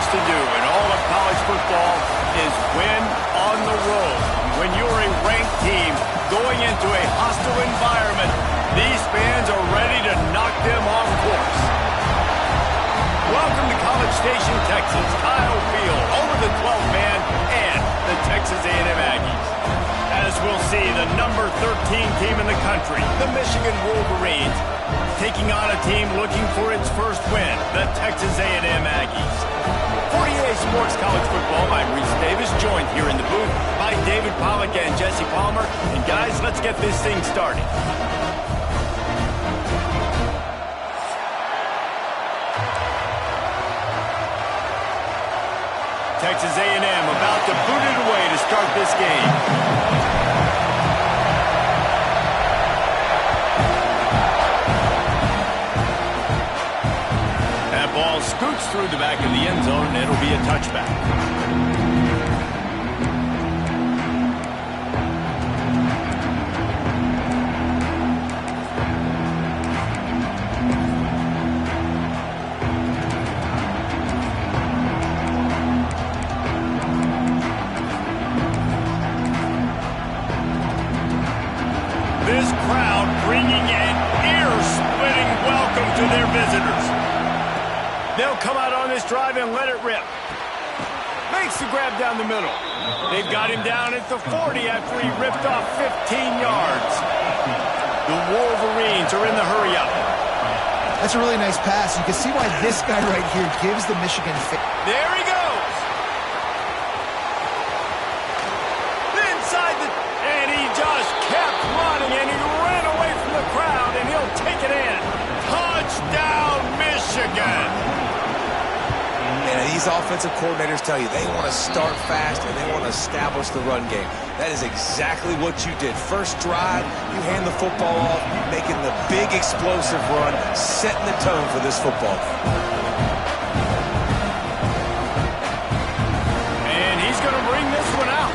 things to do in all of college football is win on the road. When you're a ranked team going into a hostile environment, these fans are ready to knock them off course. Welcome to College Station, Texas. Kyle Field, over the 12th man, and the Texas A&M Aggies. As we'll see, the number 13 team in the country, the Michigan Wolverines, taking on a team looking for its first win, the Texas A&M Aggies. For EA Sports College Football, I'm Reese Davis, joined here in the booth by David Pollack and Jesse Palmer. And guys, let's get this thing started. Texas A&M about to boot it away to start this game. Ball scoots through the back of the end zone, and it'll be a touchback. This crowd bringing an ear-splitting welcome to their visitors. They'll come out on this drive and let it rip. Makes the grab down the middle. They've got him down at the 40 after he ripped off 15 yards. The Wolverines are in the hurry-up. That's a really nice pass. You can see why this guy right here gives the Michigan fit. There he goes. Inside the... And he just kept running, and he ran away from the crowd, and he'll take it in. Touchdown, Michigan. And these offensive coordinators tell you they want to start fast and they want to establish the run game. That is exactly what you did. First drive, you hand the football off, making the big explosive run, setting the tone for this football game. And he's going to bring this one out.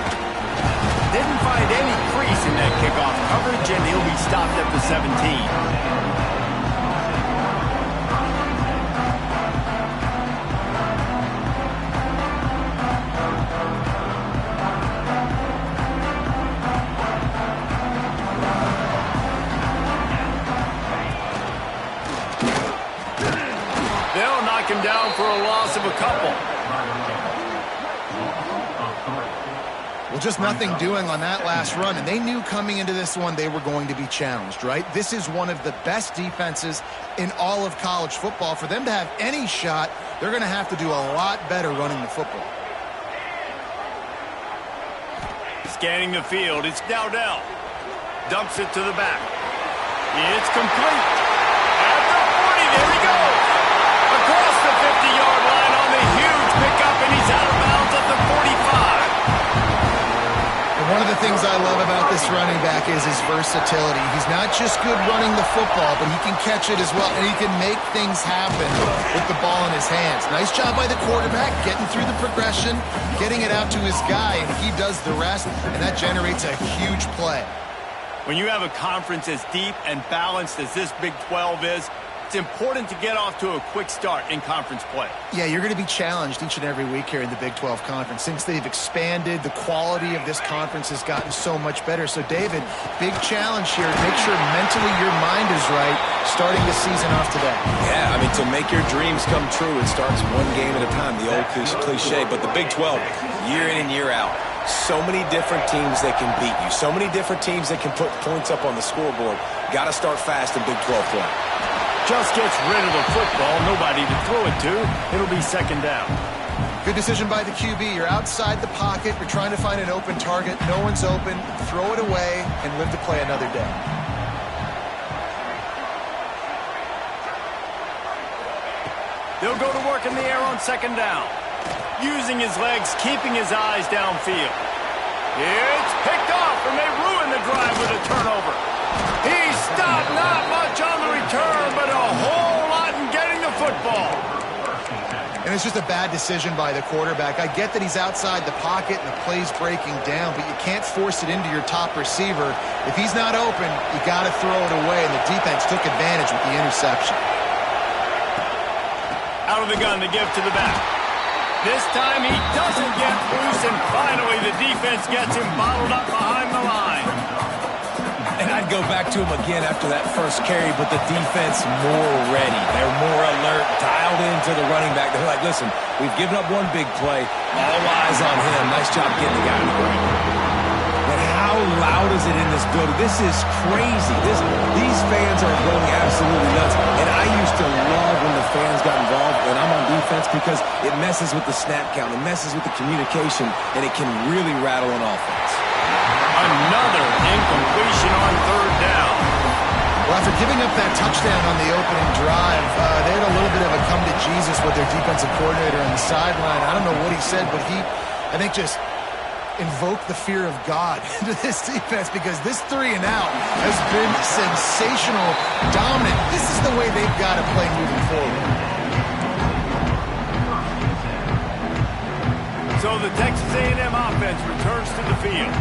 Didn't find any crease in that kickoff coverage, and he'll be stopped at the 17. Him down for a loss of a couple. Well, just nothing doing on that last run, and they knew coming into this one they were going to be challenged, right? This is one of the best defenses in all of college football. For them to have any shot, they're going to have to do a lot better running the football. Scanning the field, it's Dowdell. Dumps it to the back. It's complete. At the 40, there he goes. Across the 50-yard line on the huge pickup, and he's out of bounds at the 45. And one of the things I love about this running back is his versatility. He's not just good running the football, but he can catch it as well, and he can make things happen with the ball in his hands. Nice job by the quarterback, getting through the progression, getting it out to his guy, and he does the rest, and that generates a huge play. When you have a conference as deep and balanced as this Big 12 is, it's important to get off to a quick start in conference play. Yeah, you're going to be challenged each and every week here in the Big 12 Conference. Since they've expanded, the quality of this conference has gotten so much better. So, David, big challenge here. Make sure mentally your mind is right starting the season off today. Yeah, I mean, to make your dreams come true, it starts one game at a time, the old cliche. But the Big 12, year in and year out, so many different teams that can beat you, so many different teams that can put points up on the scoreboard. Got to start fast in Big 12 play. Just gets rid of the football, nobody to throw it to. It'll be second down. Good decision by the QB. You're outside the pocket. You're trying to find an open target. No one's open. Throw it away and live to play another day. They'll go to work in the air on second down. Using his legs, keeping his eyes downfield. It's picked off, and they ruin the drive with a turnover. He stopped, not much on the return, but a whole lot in getting the football. And it's just a bad decision by the quarterback. I get that he's outside the pocket and the play's breaking down, but you can't force it into your top receiver. If he's not open, you got to throw it away, and the defense took advantage with the interception. Out of the gun, to give to the back. This time he doesn't get loose, and finally the defense gets him bottled up behind the line. And I'd go back to him again after that first carry, but the defense more ready. They're more alert, dialed into the running back. They're like, listen, we've given up one big play. All eyes on him. Nice job getting the guy in the ground. But how loud is it in this building? This is crazy. These fans are going absolutely nuts. And I used to love when the fans got involved when I'm on defense because it messes with the snap count. It messes with the communication, and it can really rattle an offense. Another incompletion on third down. Well, after giving up that touchdown on the opening drive, they had a little bit of a come to Jesus with their defensive coordinator on the sideline. I don't know what he said, but he, I think, just invoked the fear of God into this defense because this 3 and out has been sensational, dominant. This is the way they've got to play moving forward. So the Texas A&M offense returns to the field.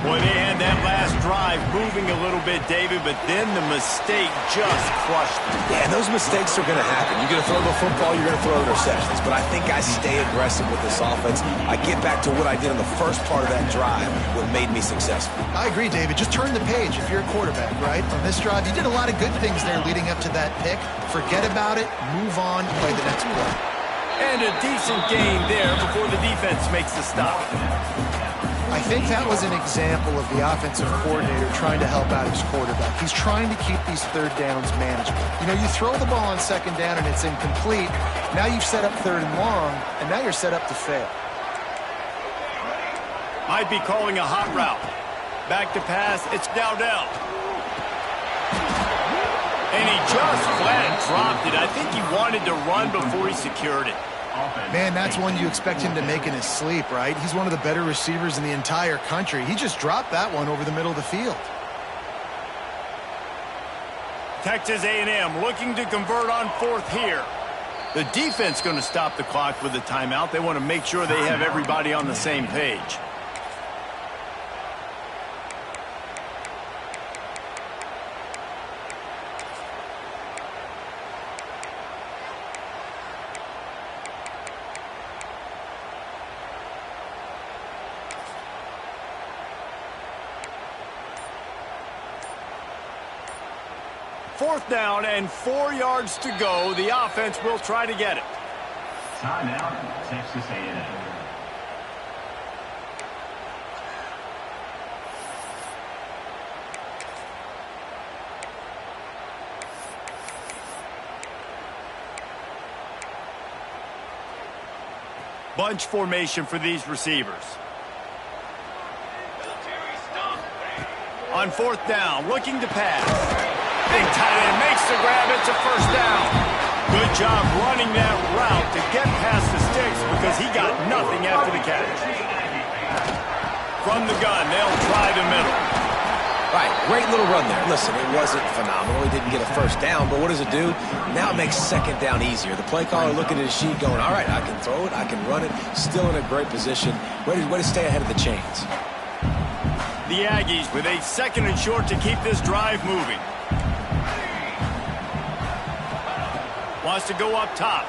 Boy, they had that last drive moving a little bit, David, but then the mistake just crushed them. Yeah, and those mistakes are going to happen. You're going to throw the football, you're going to throw interceptions. But I think I stay aggressive with this offense. I get back to what I did in the first part of that drive, what made me successful. I agree, David. Just turn the page if you're a quarterback, right? On this drive, you did a lot of good things there leading up to that pick. Forget about it, move on, play the next play. And a decent gain there before the defense makes the stop. I think that was an example of the offensive coordinator trying to help out his quarterback. He's trying to keep these third downs manageable. You know, you throw the ball on second down and it's incomplete. Now you've set up third and long, and now you're set up to fail. Might be calling a hot route. Back to pass, it's Dowdell. And he just flat dropped it. I think he wanted to run before he secured it. Man, that's one you expect him to make in his sleep, right? He's one of the better receivers in the entire country. He just dropped that one over the middle of the field. Texas A&M looking to convert on fourth here. The defense going to stop the clock with a timeout. They want to make sure they have everybody on the same page. Fourth down and 4 yards to go. The offense will try to get it. Timeout, Texas A&M. Bunch formation for these receivers. On fourth down, looking to pass. Big tight end makes the grab. It's a first down. Good job running that route to get past the sticks because he got nothing after the catch. From the gun, they'll try the middle. Right, great little run there. Listen, it wasn't phenomenal. He didn't get a first down, but what does it do? Now it makes second down easier. The play caller looking at his sheet going, all right, I can throw it, I can run it. Still in a great position. Way to stay ahead of the chains. The Aggies with a second and short to keep this drive moving. Wants to go up top.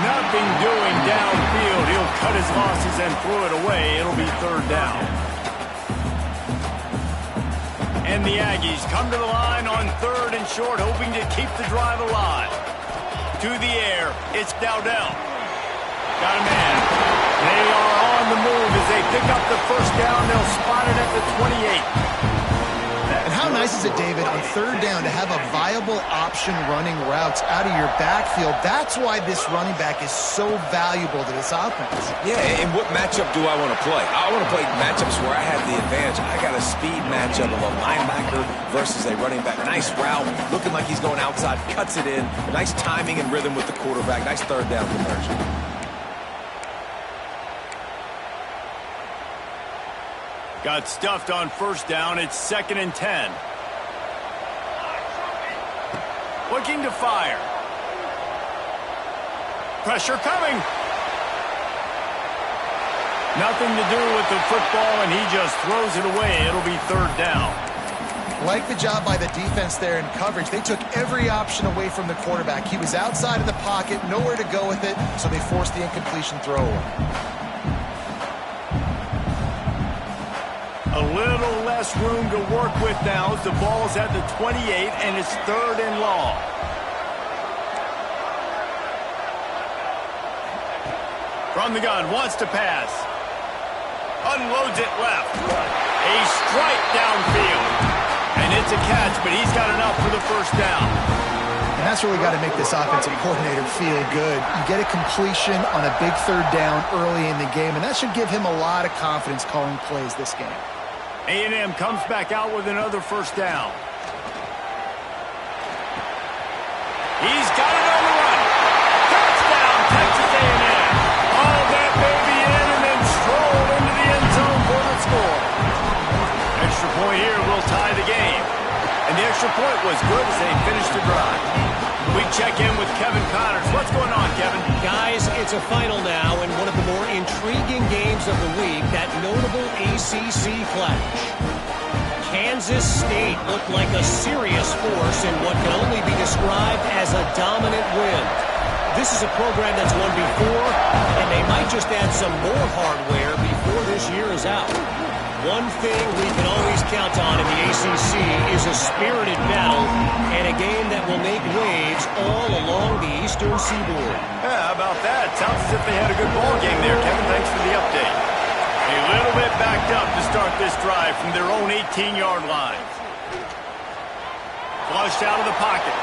Nothing doing downfield. He'll cut his losses and throw it away. It'll be third down. And the Aggies come to the line on third and short, hoping to keep the drive alive. To the air, it's Dowdell. Got a man. They are on the move as they pick up the first down. They'll spot it at the 28. And how nice is it, David, on third down to have a viable option running routes out of your backfield? That's why this running back is so valuable to this offense. Yeah, and what matchup do I want to play? I want to play matchups where I have the advantage. I got a speed matchup of a linebacker versus a running back. Nice route, looking like he's going outside, cuts it in. Nice timing and rhythm with the quarterback. Nice third down conversion. Got stuffed on first down. It's 2nd and 10. Looking to fire. Pressure coming. Nothing to do with the football, and he just throws it away. It'll be third down. Like the job by the defense there in coverage. They took every option away from the quarterback. He was outside of the pocket, nowhere to go with it, so they forced the incompletion throw away. A little less room to work with now as the ball's at the 28 and it's 3rd and long. From the gun, wants to pass. Unloads it left. A strike downfield. And it's a catch, but he's got enough for the first down. And that's really got to make this offensive coordinator feel good. You get a completion on a big 3rd down early in the game, and that should give him a lot of confidence calling plays this game. A&M comes back out with another first down. He's got it on the run. Touchdown, Texas A&M. All that baby in and then stroll into the end zone for the score. Extra point here will tie the game. And the extra point was good as they finished the drive. We check in with Kevin Connors. What's going on, Kevin? Guys, it's a final now in one of the more intriguing games of the week, that notable ACC clash. Kansas State looked like a serious force in what can only be described as a dominant win. This is a program that's won before, and they might just add some more hardware before this year is out. One thing we can always count on in the ACC is a spirited battle and a game that will make waves all along the Eastern Seaboard. Yeah, how about that? Sounds as if they had a good ball game there, Kevin. Thanks for the update. A little bit backed up to start this drive from their own 18-yard line. Flushed out of the pocket.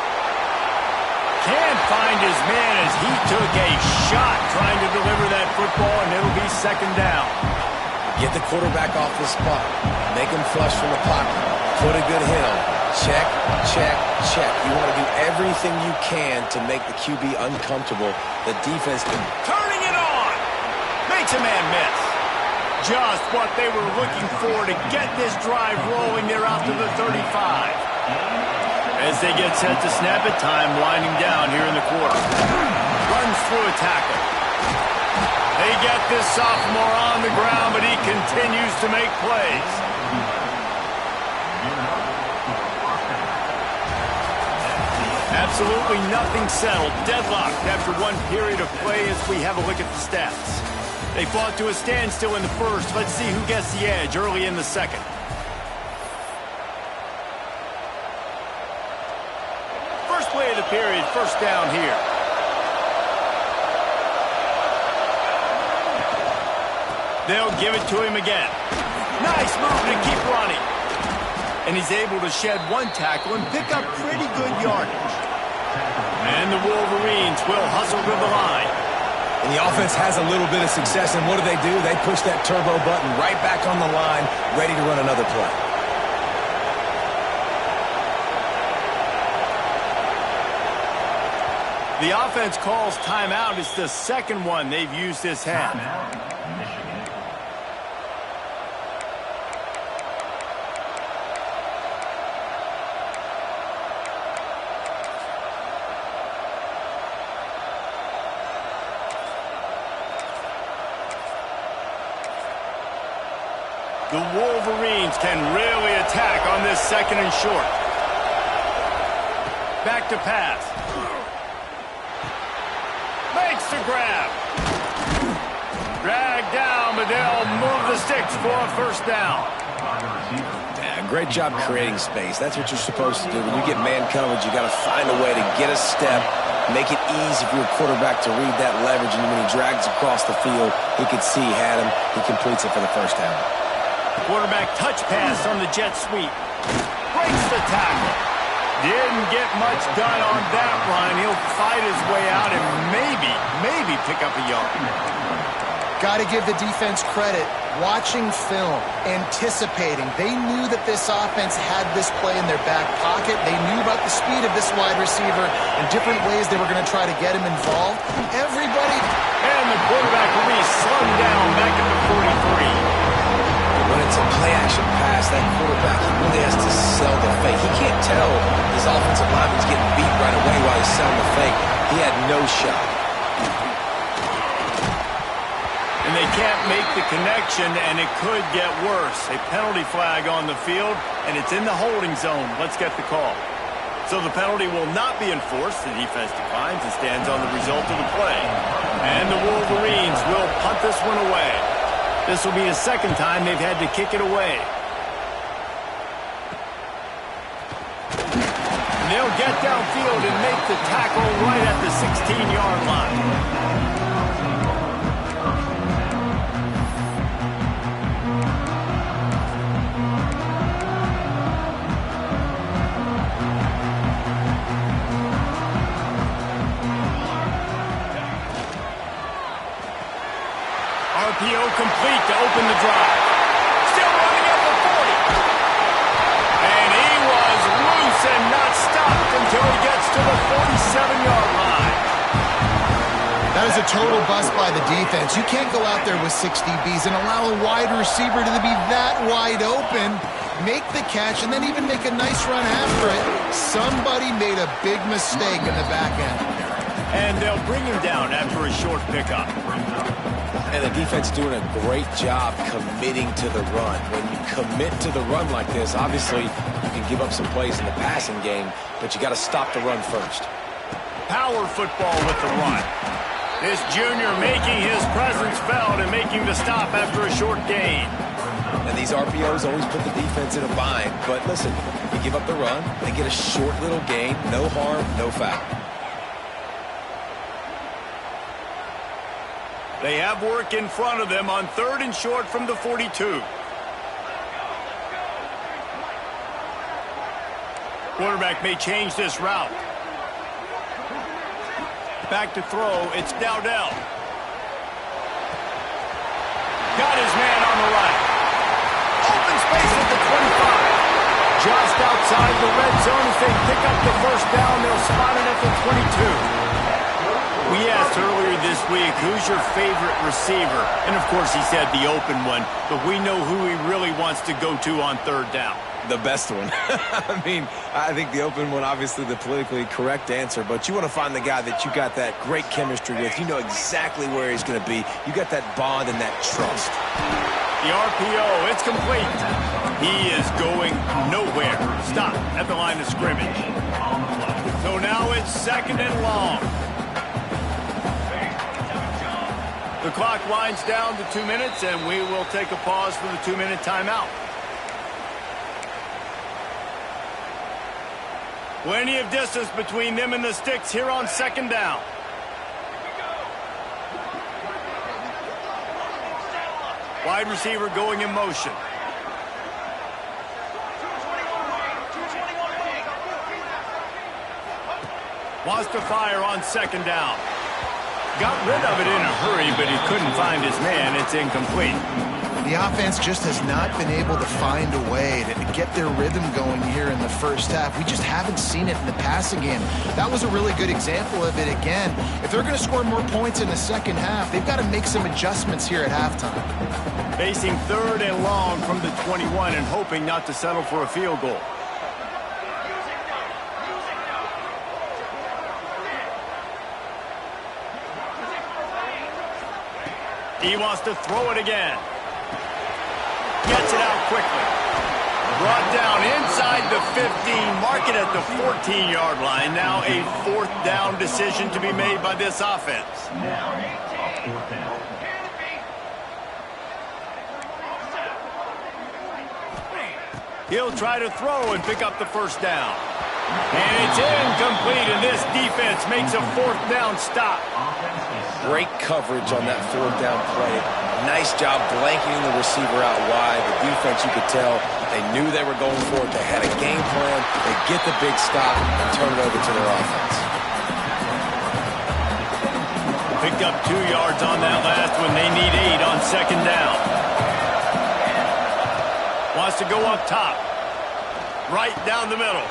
Can't find his man as he took a shot trying to deliver that football, and it'll be 2nd down. Get the quarterback off the spot. Make him flush from the pocket. Put a good hit on. Check, check, check. You want to do everything you can to make the QB uncomfortable. The defense can... Turning it on! Makes a man miss. Just what they were looking for to get this drive rolling. They're out to the 35. As they get set to snap it, time winding down here in the quarter. Runs through a tackle. They get this sophomore on the ground, but he continues to make plays. Absolutely nothing settled. Deadlocked after one period of play as we have a look at the stats. They fought to a standstill in the first. Let's see who gets the edge early in the second. First play of the period, first down here. They'll give it to him again. Nice move to keep running. And he's able to shed one tackle and pick up pretty good yardage. And the Wolverines will hustle to the line. And the offense has a little bit of success, and what do? They push that turbo button right back on the line, ready to run another play. The offense calls timeout. It's the second one they've used this half. The Wolverines can really attack on this 2nd and short. Back to pass. Makes the grab. Dragged down, but they'll move the sticks for a first down. Yeah, great job creating space. That's what you're supposed to do. When you get man coverage, you got to find a way to get a step, make it easy for your quarterback to read that leverage, and when he drags across the field, he could see he had him. He completes it for the first down. Quarterback touch pass on the jet sweep. Breaks the tackle. Didn't get much done on that run. He'll fight his way out and maybe pick up a yard. Got to give the defense credit. Watching film, anticipating. They knew that this offense had this play in their back pocket. They knew about the speed of this wide receiver and different ways they were going to try to get him involved. Everybody... And the quarterback will be slung down back at the 43. When it's a play-action pass, that quarterback, he really has to sell the fake. He can't tell his offensive lineman's getting beat right away while he's selling the fake. He had no shot. And they can't make the connection, and it could get worse. A penalty flag on the field, and it's in the holding zone. Let's get the call. So the penalty will not be enforced. The defense declines and stands on the result of the play. And the Wolverines will punt this one away. This will be the second time they've had to kick it away. And they'll get downfield and make the tackle right at the 16-yard line. RPO complete to open the drive. Still running at the 40. And he was loose and not stopped until he gets to the 47-yard line. That is a total bust by the defense. You can't go out there with 6 DBs and allow a wide receiver to be that wide open, make the catch, and then even make a nice run after it. Somebody made a big mistake in the back end. And they'll bring him down after a short pickup. And the defense doing a great job committing to the run. When you commit to the run like this, obviously you can give up some plays in the passing game, but you got to stop the run first. Power football with the run. This junior making his presence felt and making the stop after a short gain. And these RPOs always put the defense in a bind. But listen, you give up the run, they get a short little gain, no harm, no foul. They have work in front of them on 3rd and short from the 42. Quarterback may change this route. Back to throw, it's Dowdell. Got his man on the right. Open space at the 25. Just outside the red zone as they pick up the first down. They'll spot it at the 22. We asked earlier this week, who's your favorite receiver? And, of course, he said the open one, but we know who he really wants to go to on 3rd down. The best one. I mean, I think the open one, obviously the politically correct answer, but you want to find the guy that you got that great chemistry with. You know exactly where he's going to be. You got that bond and that trust. The RPO, it's complete. He is going nowhere. Stop at the line of scrimmage. So now it's 2nd and long. The clock winds down to 2 minutes, and we will take a pause for the 2-minute timeout. Plenty of distance between them and the sticks here on 2nd down. Wide receiver going in motion. Wants to fire on 2nd down. Got rid of it in a hurry, but he couldn't find his man. It's incomplete. The offense just has not been able to find a way to get their rhythm going here in the first half. We just haven't seen it in the passing game. That was a really good example of it again. If they're going to score more points in the second half, they've got to make some adjustments here at halftime. Facing 3rd and long from the 21 and hoping not to settle for a field goal. He wants to throw it again. Gets it out quickly. Brought down inside the 15. Mark it at the 14-yard line. Now a 4th down decision to be made by this offense. He'll try to throw and pick up the first down. And it's incomplete, and this defense makes a 4th down stop. Great coverage on that 4th down play. Nice job blanketing the receiver out wide. The defense, you could tell, they knew they were going for it. They had a game plan. They get the big stop and turn it over to their offense. Picked up 2 yards on that last one. They need 8 on 2nd down. Wants to go up top. Right down the middle.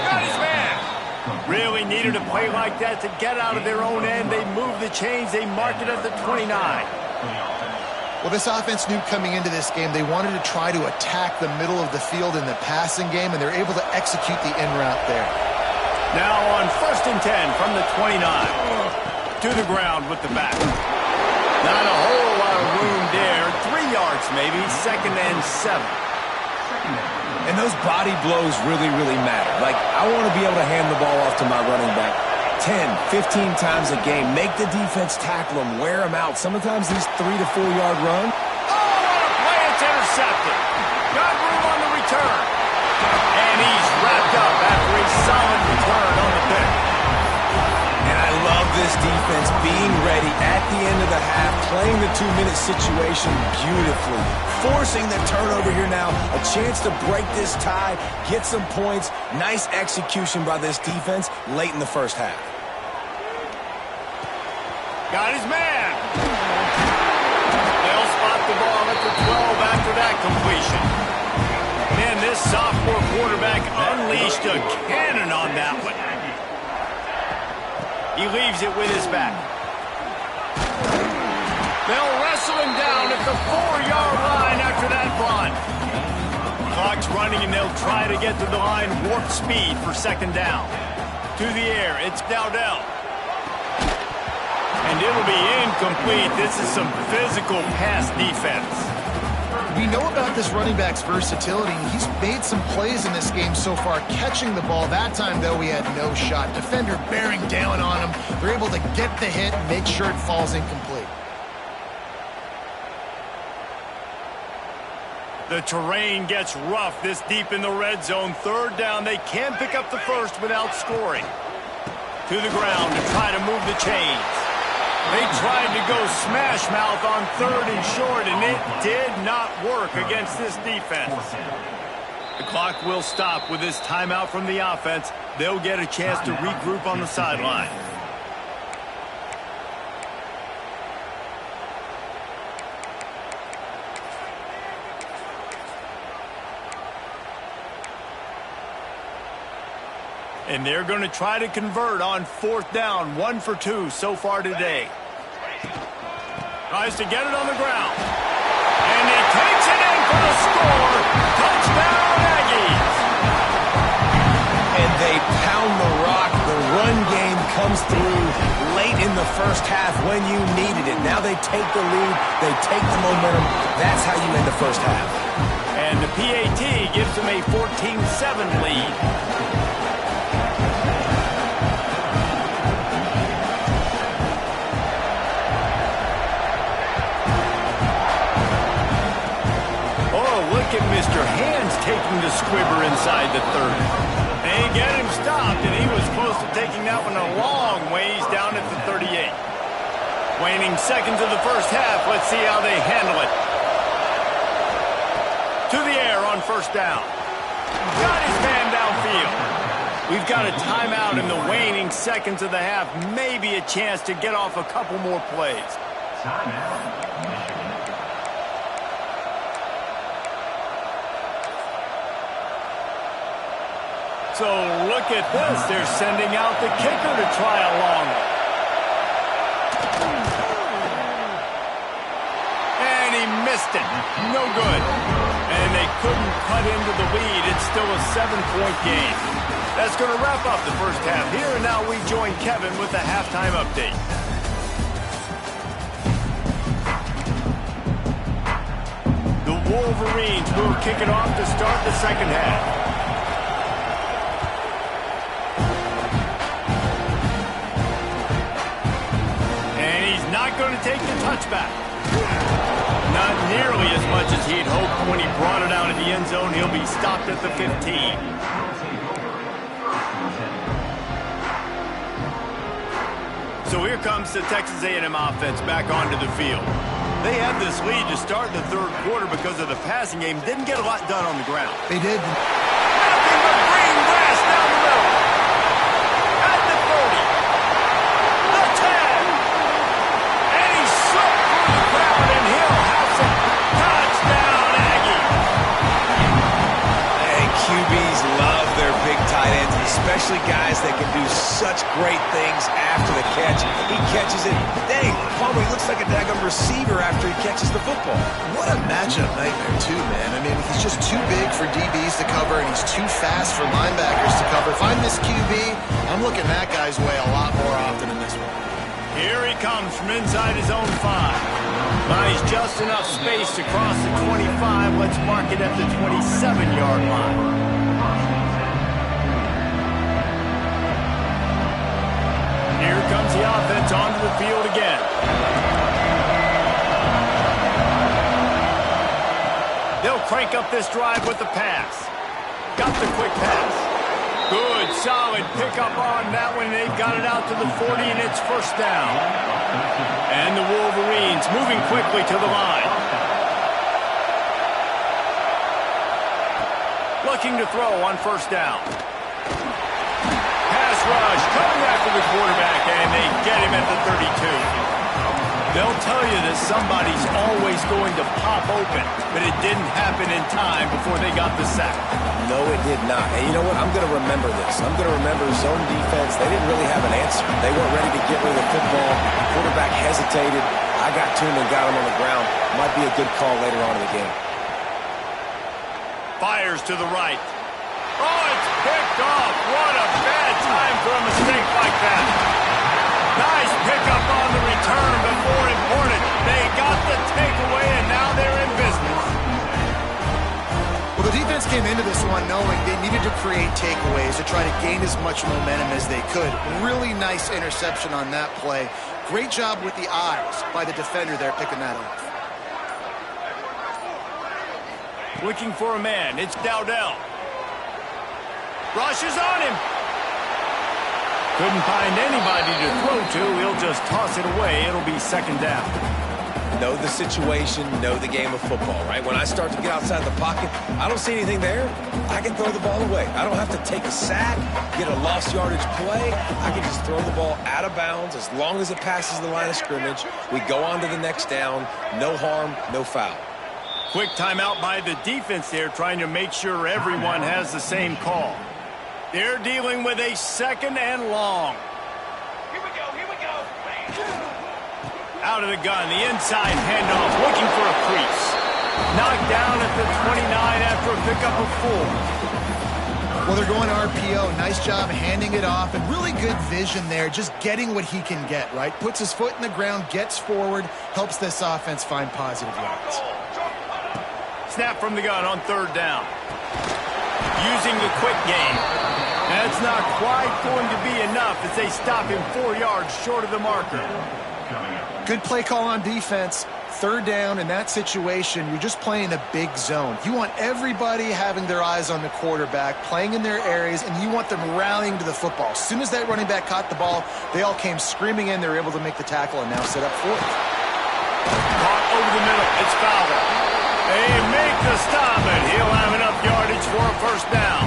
Got his man. Really needed a play like that to get out of their own end. They moved the chains. They marked it at the 29. Well, this offense knew coming into this game they wanted to try to attack the middle of the field in the passing game, and they're able to execute the in route there. Now on 1st and 10 from the 29. To the ground with the back. Not a whole lot of maybe. 2nd and 7. And those body blows really, really matter. Like, I want to be able to hand the ball off to my running back 10, 15 times a game. Make the defense tackle him, wear him out. Sometimes these 3 to 4 yard run. Oh, what a play. It's intercepted. Got room on the return. And he's wrapped up after a solid return on the pick. And I love this defense being ready at the end of the half, playing the 2-minute situation beautifully, forcing the turnover here now, a chance to break this tie, get some points. Nice execution by this defense late in the first half. Got his man. They'll spot the ball at the 12 after that completion. Man, this sophomore quarterback unleashed a cannon on that one. He leaves it with his back. They'll wrestle him down at the 4-yard line after that run. Clock's running, and they'll try to get to the line warp speed for 2nd down. To the air, it's Dowdell. And it'll be incomplete. This is some physical pass defense. We know about this running back's versatility. He's made some plays in this game so far, catching the ball. That time, though, he had no shot. Defender bearing down on him. They're able to get the hit and make sure it falls incomplete. The terrain gets rough this deep in the red zone. 3rd down. They can't pick up the first without scoring. To the ground to try to move the chains. They tried to go smash mouth on 3rd and short, and it did not work against this defense. The clock will stop with this timeout from the offense. They'll get a chance to regroup on the sideline. And they're going to try to convert on 4th down. 1 for 2 so far today. Tries to get it on the ground. And he takes it in for the score. Touchdown, Aggies. And they pound the rock. The run game comes through late in the first half when you needed it. Now they take the lead. They take the momentum. That's how you end the first half. And the PAT gives them a 14-7 lead. Look at Mr. Hands taking the squibber inside the 30. They get him stopped, and he was close to taking that one a long ways down at the 38. Waning seconds of the first half. Let's see how they handle it. To the air on 1st down. Got his man downfield. We've got a timeout in the waning seconds of the half. Maybe a chance to get off a couple more plays. Timeout. So look at this. They're sending out the kicker to try a long one. And he missed it. No good. And they couldn't cut into the lead. It's still a 7-point game. That's going to wrap up the first half here. And now we join Kevin with the halftime update. The Wolverines will kick it off to start the second half. Going to take the touchback. Not nearly as much as he'd hoped when he brought it out of the end zone. He'll be stopped at the 15. So here comes the Texas A&M offense back onto the field. They had this lead to start the 3rd quarter because of the passing game. Didn't get a lot done on the ground. They did. Nothing but green grass down the middle. At the 30. The 10. And he'll have some touchdown, Aggie. And QBs love their big tight ends, especially guys that can do such great things after the catch. He catches it. Dang, Palmer, he looks like a daggum receiver after he catches the football. What a matchup nightmare, too, man. I mean, he's just too big for DBs to cover, and he's too fast for linebackers to cover. If I'm this QB, I'm looking that guy's way a lot more often in this one. Here he comes from inside his own 5. Buys just enough space to cross the 25. Let's mark it at the 27-yard line. Here comes the offense onto the field again. They'll crank up this drive with the pass. Got the quick pass. Good, solid pickup on that one. They've got it out to the 40, and it's first down. And the Wolverines moving quickly to the line. Looking to throw on first down. Pass rush, coming after the quarterback, and they get him at the 32. They'll tell you that somebody's always going to pop open, but it didn't happen in time before they got the sack. No, it did not. And you know what? I'm going to remember this. I'm going to remember zone defense. They didn't really have an answer. They weren't ready to get rid of the football. The quarterback hesitated. I got to him and got him on the ground. Might be a good call later on in the game. Fires to the right. Oh, it's picked off. What a bad time for a mistake like that. Nice pickup on the return, but more important, they got the takeaway, and now they're in business. Well, the defense came into this one knowing they needed to create takeaways to try to gain as much momentum as they could. Really nice interception on that play. Great job with the eyes by the defender there picking that off. Looking for a man. It's Dowdell. Rushes on him. Couldn't find anybody to throw to. He'll just toss it away. It'll be second down. Know the situation, know the game of football, right? When I start to get outside the pocket, I don't see anything there. I can throw the ball away. I don't have to take a sack, get a lost yardage play. I can just throw the ball out of bounds as long as it passes the line of scrimmage. We go on to the next down. No harm, no foul. Quick timeout by the defense there, trying to make sure everyone has the same call. They're dealing with a second and long. Here we go, here we go. Out of the gun, the inside handoff, looking for a crease. Knocked down at the 29 after a pickup of 4. Well, they're going RPO. Nice job handing it off, and really good vision there, just getting what he can get, right? Puts his foot in the ground, gets forward, helps this offense find positive yards. Snap from the gun on third down. Using the quick game. That's not quite going to be enough as they stop him 4 yards short of the marker. Good play call on defense. Third down in that situation, you're just playing a big zone. You want everybody having their eyes on the quarterback, playing in their areas, and you want them rallying to the football. As soon as that running back caught the ball, they all came screaming in. They were able to make the tackle and now set up fourth. Caught over the middle. It's Fowler. They make the stop, and he'll have enough yardage for a first down.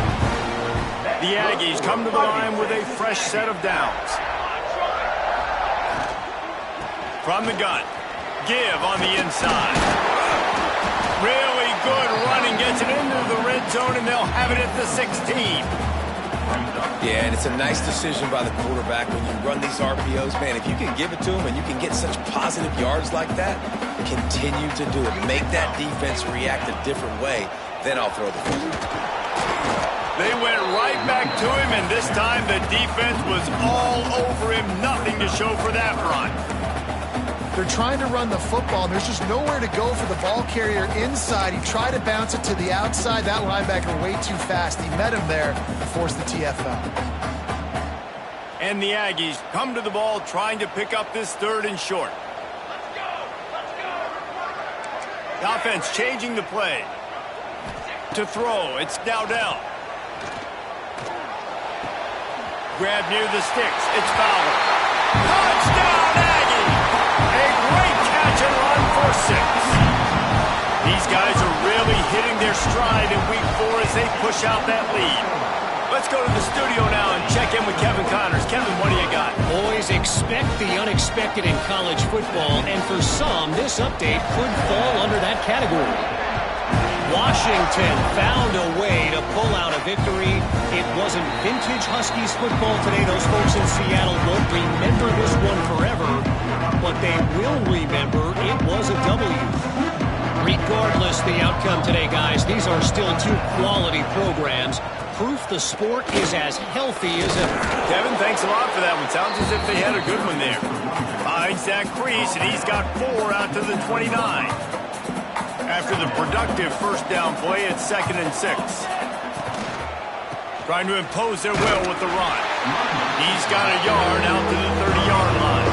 The Aggies come to the line with a fresh set of downs. From the gun, give on the inside. Really good running, gets it into the red zone, and they'll have it at the 16. Yeah, and it's a nice decision by the quarterback when you run these RPOs. Man, if you can give it to him and you can get such positive yards like that, continue to do it. Make that defense react a different way, then I'll throw the football. They went right back to him, and this time the defense was all over him. Nothing to show for that run. They're trying to run the football, and there's just nowhere to go for the ball carrier inside. He tried to bounce it to the outside. That linebacker way too fast. He met him there and forced the TFL. And the Aggies come to the ball trying to pick up this third and short. The offense changing the play. To throw, it's Dowdell. Grab near the sticks, it's Fowler. Touchdown, Aggie! A great catch and run for 6. These guys are really hitting their stride in week 4 as they push out that lead. Let's go to the studio now and check in with Kevin Connors. Kevin, what do you got? Boys, expect the unexpected in college football, and for some, this update could fall under that category. Washington found a way to pull out a victory. It wasn't vintage Huskies football today. Those folks in Seattle won't remember this one forever, but they will remember it was a W. Regardless the outcome today, guys, these are still 2 quality programs. Proof the sport is as healthy as ever. Kevin, thanks a lot for that one. Sounds as if they had a good one there. Finds that crease, and he's got 4 out to the 29. After the productive first down play, it's 2nd and 6. Trying to impose their will with the run. He's got a yard out to the 30-yard line.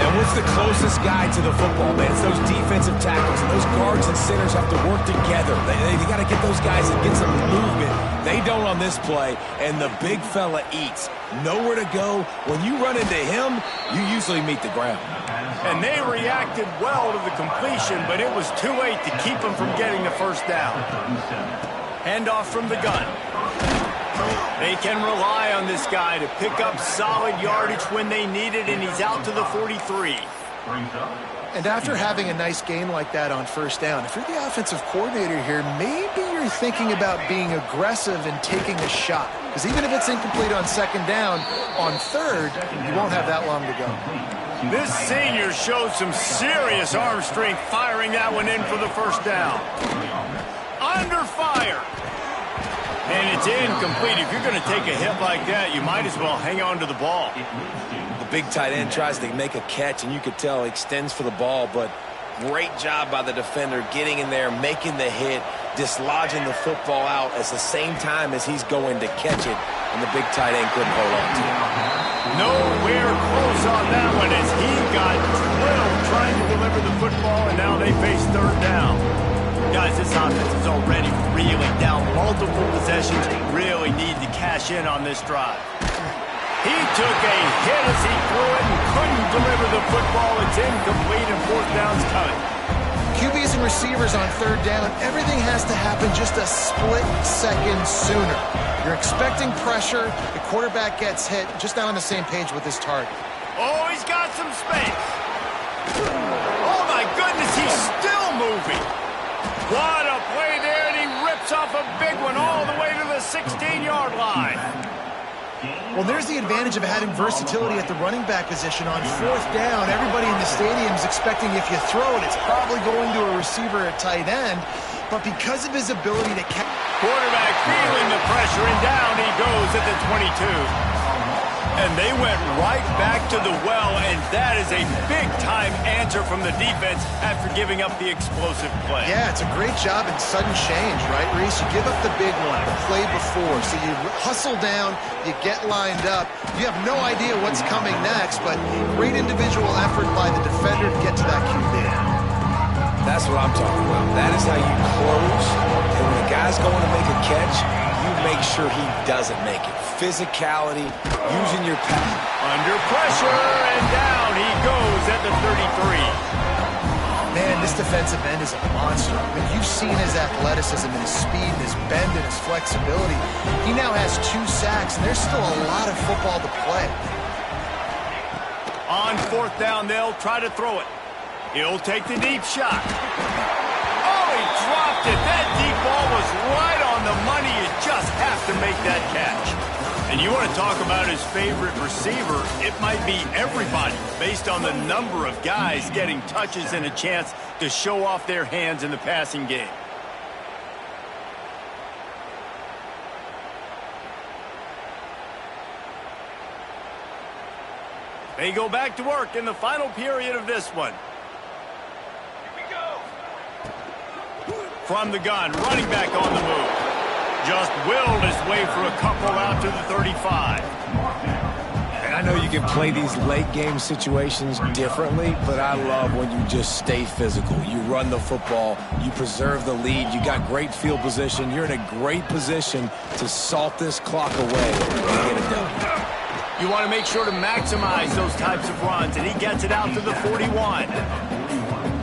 And what's the closest guy to the football, man? It's those defensive tackles, and those guards and centers have to work together. They got to get those guys and get some movement. They don't on this play, and the big fella eats. Nowhere to go. When you run into him, you usually meet the ground. And they reacted well to the completion, but it was too late to keep him from getting the first down. Handoff from the gun. They can rely on this guy to pick up solid yardage when they need it, and he's out to the 43. And after having a nice gain like that on first down, if you're the offensive coordinator here, maybe you're thinking about being aggressive and taking a shot. Because even if it's incomplete on 2nd down, on 3rd, you won't have that long to go. This senior showed some serious arm strength firing that one in for the first down. Under fire. And it's incomplete. If you're going to take a hit like that, you might as well hang on to the ball. The big tight end tries to make a catch, and you could tell he extends for the ball, but great job by the defender getting in there, making the hit, dislodging the football out at the same time as he's going to catch it, and the big tight end couldn't hold on to it. Nowhere close on that one as he got drilled trying to deliver the football, and now they face 3rd down. Guys, this offense is already reeling down multiple possessions. Really need to cash in on this drive. He took a hit as he threw it and couldn't deliver the football. It's incomplete and 4th down's coming. QBs and receivers on 3rd down, everything has to happen just a split second sooner. You're expecting pressure, the quarterback gets hit, just not on the same page with his target. Oh, he's got some space. Oh, my goodness, he's still moving. What a play there, and he rips off a big one all the way to the 16-yard line. Well, there's the advantage of having versatility at the running back position. On 4th down, everybody in the stadium is expecting if you throw it, it's probably going to a receiver at tight end. But because of his ability to catch... Quarterback feeling the pressure, and down he goes at the 22. And they went right back to the well, and that is a big-time answer from the defense after giving up the explosive play. Yeah, it's a great job in sudden change, right, Reese? You give up the big one, the play before, so you hustle down, you get lined up. You have no idea what's coming next, but great individual effort by the defender to get to that QB. That's what I'm talking about. That is how you close, and when a guy's going to make a catch, you make sure he doesn't make it. Physicality, using your power. Under pressure, and down he goes at the 33. Man, this defensive end is a monster. I mean, you've seen his athleticism and his speed and his bend and his flexibility. He now has 2 sacks, and there's still a lot of football to play. On 4th down, they'll try to throw it. He'll take the deep shot. Oh, he dropped it. That deep ball was right on the money. You just have to make that catch. And you want to talk about his favorite receiver, it might be everybody based on the number of guys getting touches and a chance to show off their hands in the passing game. They go back to work in the final period of this one. Here we go. From the gun, running back on the move. Just willed his way for a couple out to the 35. And I know you can play these late game situations differently, but I love when you just stay physical. You run the football, you preserve the lead, you got great field position, you're in a great position to salt this clock away and get it done. You want to make sure to maximize those types of runs, and he gets it out to the 41.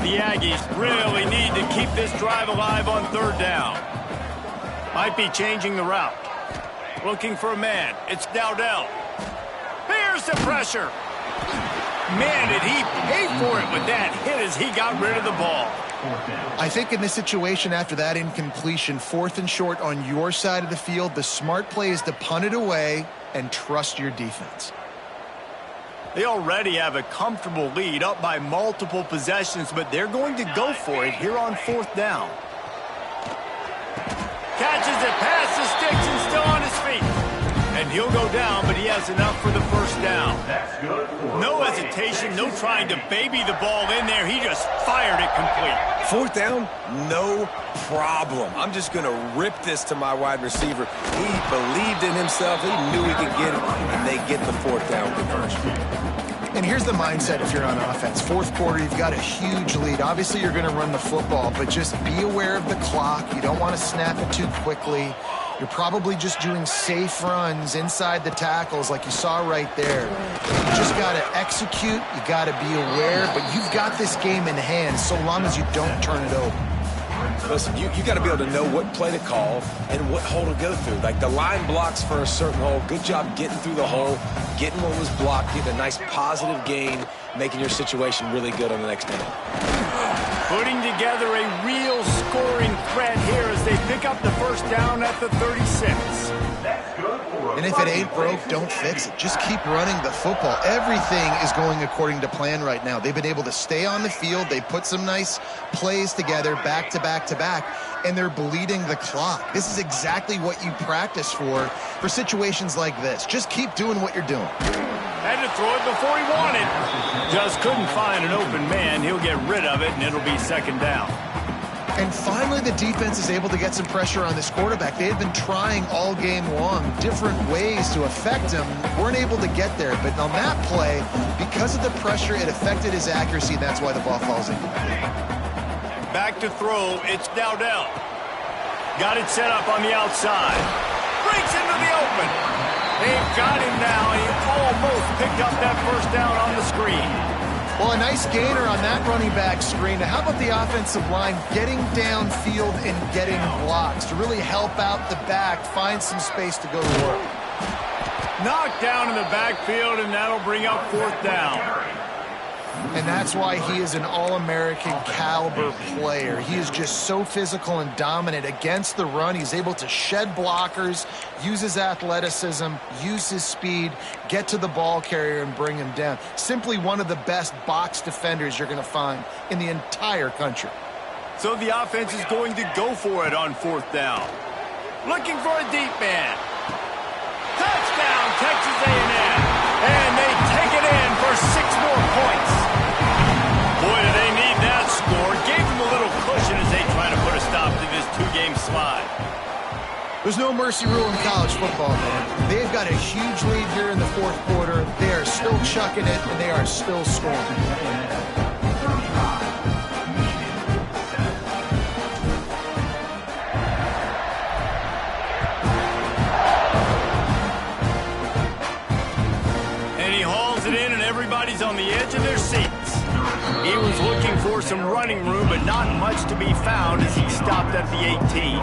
The Aggies really need to keep this drive alive on 3rd down. Might be changing the route. Looking for a man. It's Dowdell. Here's the pressure. Man, did he pay for it with that hit as he got rid of the ball. I think in this situation, after that incompletion, 4th and short on your side of the field, the smart play is to punt it away and trust your defense. They already have a comfortable lead, up by multiple possessions, but they're going to go for it here on 4th down. Catches it past the sticks and still on his feet. And And he'll go down, but he has enough for the first down. No hesitation, no trying to baby the ball in there. He just fired it complete. Fourth down, no problem. I'm just going to rip this to my wide receiver. He believed in himself. He knew he could get it, and they get the fourth down conversion. And here's the mindset if you're on offense. Fourth quarter, you've got a huge lead. Obviously, you're going to run the football, but just be aware of the clock. You don't want to snap it too quickly. You're probably just doing safe runs inside the tackles like you saw right there. You just got to execute. You got to be aware, but you've got this game in hand so long as you don't turn it over. Listen, you got to be able to know what play to call and what hole to go through. Like the line blocks for a certain hole. Good job getting through the hole, getting what was blocked, getting a nice positive gain, making your situation really good on the next down. Putting together a real scoring threat here as they pick up the first down at the 36. And if it ain't broke, don't fix it. Just keep running the football. Everything is going according to plan right now. They've been able to stay on the field. They put some nice plays together back to back to back, and they're bleeding the clock. This is exactly what you practice for situations like this. Just keep doing what you're doing. Had to throw it before he wanted. Just couldn't find an open man. He'll get rid of it, and it'll be second down. And finally, the defense is able to get some pressure on this quarterback. They had been trying all game long different ways to affect him. Weren't able to get there. But on that play, because of the pressure, it affected his accuracy, and that's why the ball falls in. Back to throw. It's Dowdell. Got it set up on the outside. Breaks into the open. They've got him now. He almost picked up that first down on the screen. Well, a nice gainer on that running back screen. Now, how about the offensive line getting downfield and getting blocks to really help out the back, find some space to go to work? Knocked down in the backfield, and that'll bring up fourth down. And that's why he is an All-American caliber player. He is just so physical and dominant against the run. He's able to shed blockers, use his athleticism, use his speed, get to the ball carrier and bring him down. Simply one of the best box defenders you're going to find in the entire country. So the offense is going to go for it on fourth down. Looking for a deep man. Touchdown, Texas A&M. And they take it in for 6 more points. Boy, do they need that score. Gave them a little cushion as they try to put a stop to this 2-game slide. There's no mercy rule in college football, man. They've got a huge lead here in the fourth quarter. They are still chucking it, and they are still scoring. Everybody's on the edge of their seats. He was looking for some running room, but not much to be found as he stopped at the 18.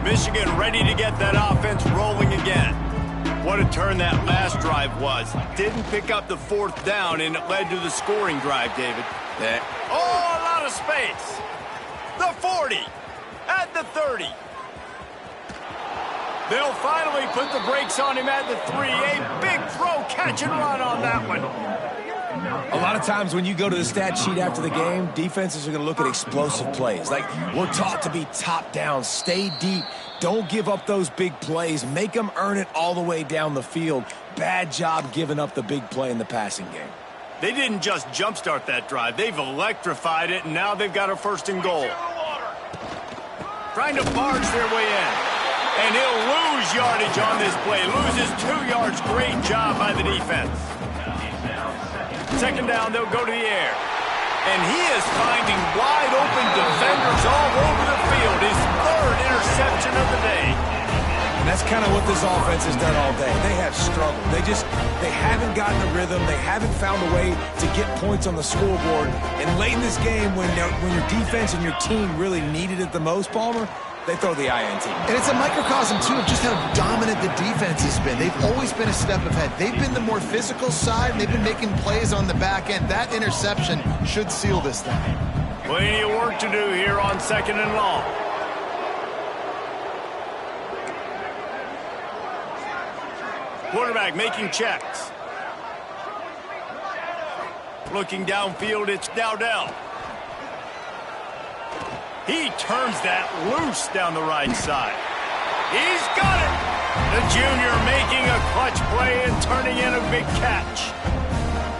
Michigan ready to get that offense rolling again. What a turn that last drive was. Didn't pick up the fourth down, and it led to the scoring drive, David. Oh, a lot of space. The 40 at the 30. They'll finally put the brakes on him at the 3. A big throw, catch and run on that one. A lot of times when you go to the stat sheet after the game, defenses are going to look at explosive plays. Like, we're taught to be top down, stay deep, don't give up those big plays, make them earn it all the way down the field. Bad job giving up the big play in the passing game. They didn't just jumpstart that drive. They've electrified it, and now they've got a first and goal. Trying to barge their way in. And he'll lose yardage on this play. Loses 2 yards. Great job by the defense. Second down, they'll go to the air. And he is finding wide open defenders all over the field. His 3rd interception of the day. And that's kind of what this offense has done all day. They have struggled. They haven't gotten a rhythm. They haven't found a way to get points on the scoreboard. And late in this game, when your defense and your team really needed it the most, Palmer, they throw the INT. And it's a microcosm, too, of just how dominant the defense has been. They've always been a step ahead. They've been the more physical side, and they've been making plays on the back end. That interception should seal this thing. Plenty of work to do here on second and long. Quarterback making checks. Looking downfield, it's Dowdell. He turns that loose down the right side. He's got it! The junior making a clutch play and turning in a big catch.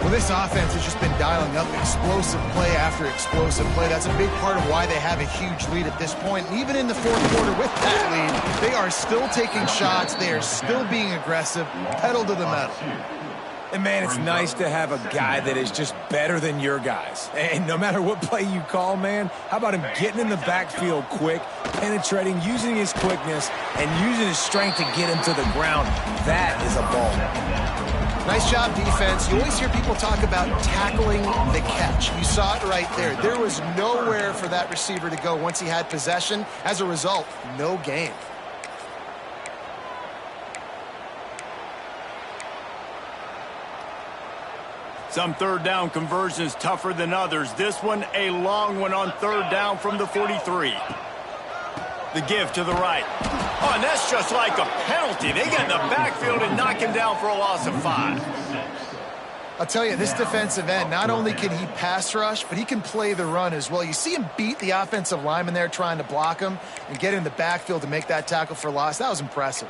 Well, this offense has just been dialing up explosive play after explosive play. That's a big part of why they have a huge lead at this point. And even in the fourth quarter with that lead, they are still taking shots. They are still being aggressive, pedal to the metal. And, man, it's nice to have a guy that is just better than your guys. And no matter what play you call, man, how about him getting in the backfield quick, penetrating, using his quickness, and using his strength to get him to the ground. That is a ball. Nice job, defense. You always hear people talk about tackling the catch. You saw it right there. There was nowhere for that receiver to go once he had possession. As a result, no gain. Some third down conversions tougher than others. This one, a long one on third down from the 43. The give to the right. Oh, and that's just like a penalty. They get in the backfield and knock him down for a loss of 5. I'll tell you, this defensive end, not only can he pass rush, but he can play the run as well. You see him beat the offensive lineman there trying to block him and get in the backfield to make that tackle for loss. That was impressive.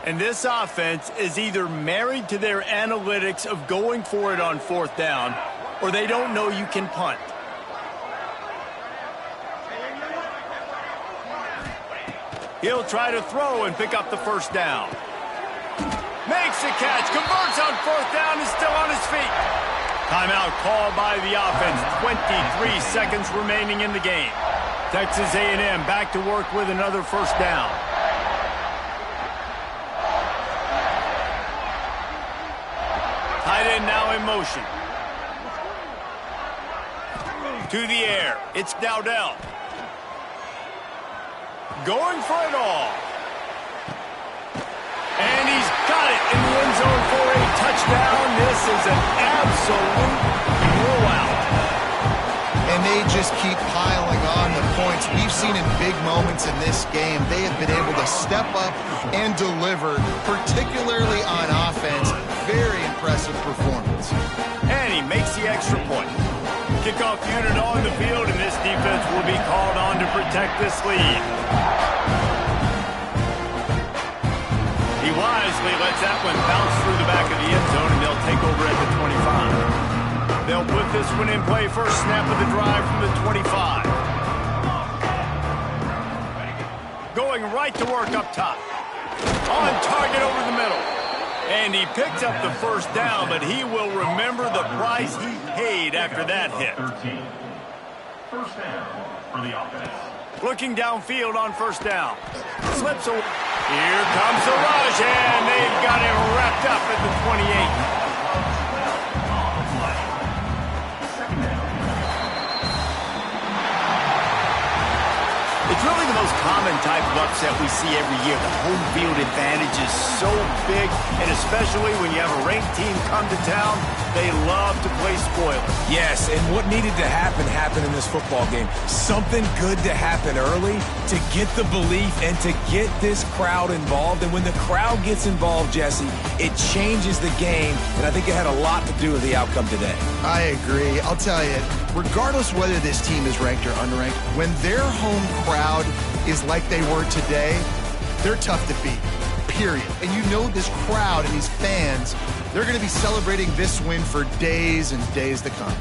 And this offense is either married to their analytics of going for it on fourth down, or they don't know you can punt. He'll try to throw and pick up the first down. Makes the catch, converts on fourth down, and still on his feet. Timeout called by the offense. 23 seconds remaining in the game. Texas A&M back to work with another first down. Tight end now in motion. To the air. It's Dowdell. Going for it all. And he's got it in the end zone for a touchdown. This is an absolute blowout. And they just keep piling on the points. We've seen in big moments in this game, they have been able to step up and deliver, particularly on offense. Very impressive performance. And he makes the extra point. Kickoff unit on the field, and this defense will be called on to protect this lead. He wisely lets that one bounce through the back of the end zone, and they'll take over at the 25. They'll put this one in play first snap of the drive from the 25. Going right to work up top. On target over the middle. And he picked up the first down, but he will remember the price he paid after that hit. First down for the offense. Looking downfield on first down. Slips away. Here comes the rush, and they've got him wrapped up at the 28. It's really the most common type of upset we see every year. The home field advantage is so big, and especially when you have a ranked team come to town, they love to play spoiler. Yes, and what needed to happen happened in this football game. Something good to happen early to get the belief and to get this crowd involved. And when the crowd gets involved, Jesse, it changes the game, and I think it had a lot to do with the outcome today. I agree. I'll tell you, regardless whether this team is ranked or unranked, when their home crowd is like they were today, they're tough to beat, period. And you know this crowd and these fans, they're going to be celebrating this win for days and days to come.